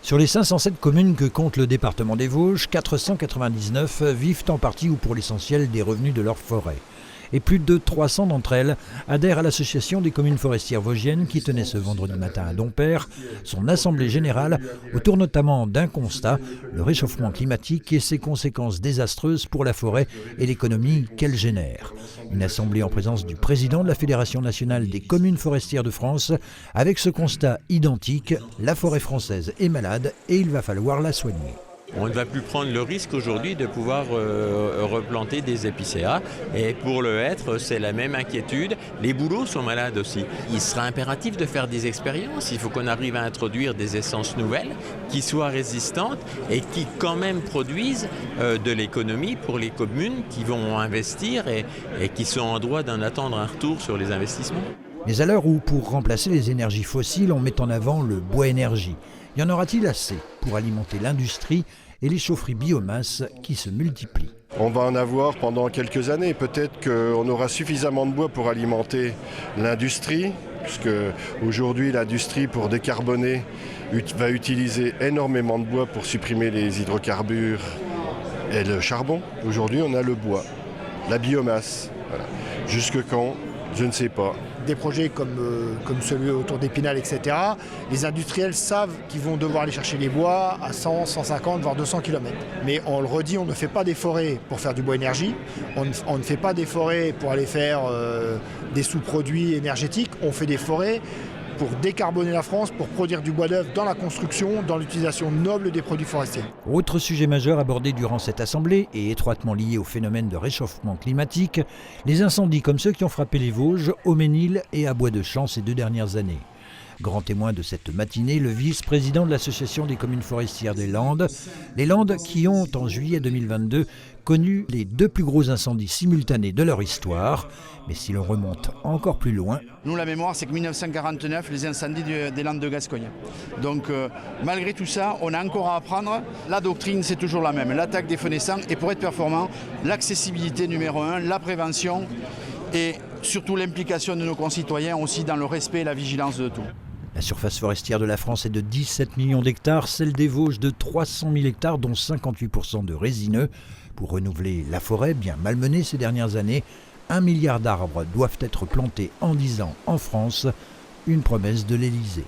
Sur les 507 communes que compte le département des Vosges, 499 vivent en partie ou pour l'essentiel des revenus de leur forêt. Et plus de 300 d'entre elles adhèrent à l'association des communes forestières vosgiennes qui tenait ce vendredi matin à Dompierre son assemblée générale autour notamment d'un constat, le réchauffement climatique et ses conséquences désastreuses pour la forêt et l'économie qu'elle génère. Une assemblée en présence du président de la Fédération nationale des communes forestières de France avec ce constat identique, la forêt française est malade et il va falloir la soigner. On ne va plus prendre le risque aujourd'hui de pouvoir replanter des épicéas. Et pour le hêtre, c'est la même inquiétude. Les bouleaux sont malades aussi. Il sera impératif de faire des expériences. Il faut qu'on arrive à introduire des essences nouvelles qui soient résistantes et qui quand même produisent de l'économie pour les communes qui vont investir et qui sont en droit d'en attendre un retour sur les investissements. Mais à l'heure où, pour remplacer les énergies fossiles, on met en avant le bois-énergie, y en aura-t-il assez pour alimenter l'industrie et les chaufferies biomasse qui se multiplient? On va en avoir pendant quelques années. Peut-être qu'on aura suffisamment de bois pour alimenter l'industrie, puisque aujourd'hui l'industrie, pour décarboner, va utiliser énormément de bois pour supprimer les hydrocarbures et le charbon. Aujourd'hui, on a le bois, la biomasse. Voilà. Jusque quand? Je ne sais pas. Des projets comme celui autour d'Épinal, etc., les industriels savent qu'ils vont devoir aller chercher les bois à 100, 150, voire 200 km. Mais on le redit, on ne fait pas des forêts pour faire du bois énergie, on ne fait pas des forêts pour aller faire des sous-produits énergétiques, on fait des forêts pour décarboner la France, pour produire du bois d'œuvre dans la construction, dans l'utilisation noble des produits forestiers. Autre sujet majeur abordé durant cette assemblée et étroitement lié au phénomène de réchauffement climatique, les incendies comme ceux qui ont frappé les Vosges, au Ménil et à Bois-de-Champ ces 2 dernières années. Grand témoin de cette matinée, le vice-président de l'Association des communes forestières des Landes. Les Landes qui ont, en juillet 2022, connu les 2 plus gros incendies simultanés de leur histoire. Mais si l'on remonte encore plus loin... Nous, la mémoire, c'est que 1949, les incendies des Landes de Gascogne. Donc, malgré tout ça, on a encore à apprendre. La doctrine, c'est toujours la même. L'attaque des feux naissants. Et pour être performant, l'accessibilité numéro 1, la prévention et surtout l'implication de nos concitoyens aussi dans le respect et la vigilance de tout. La surface forestière de la France est de 17 millions d'hectares, celle des Vosges de 300 000 hectares, dont 58% de résineux. Pour renouveler la forêt, bien malmenée ces dernières années, 1 milliard d'arbres doivent être plantés en 10 ans en France, une promesse de l'Élysée.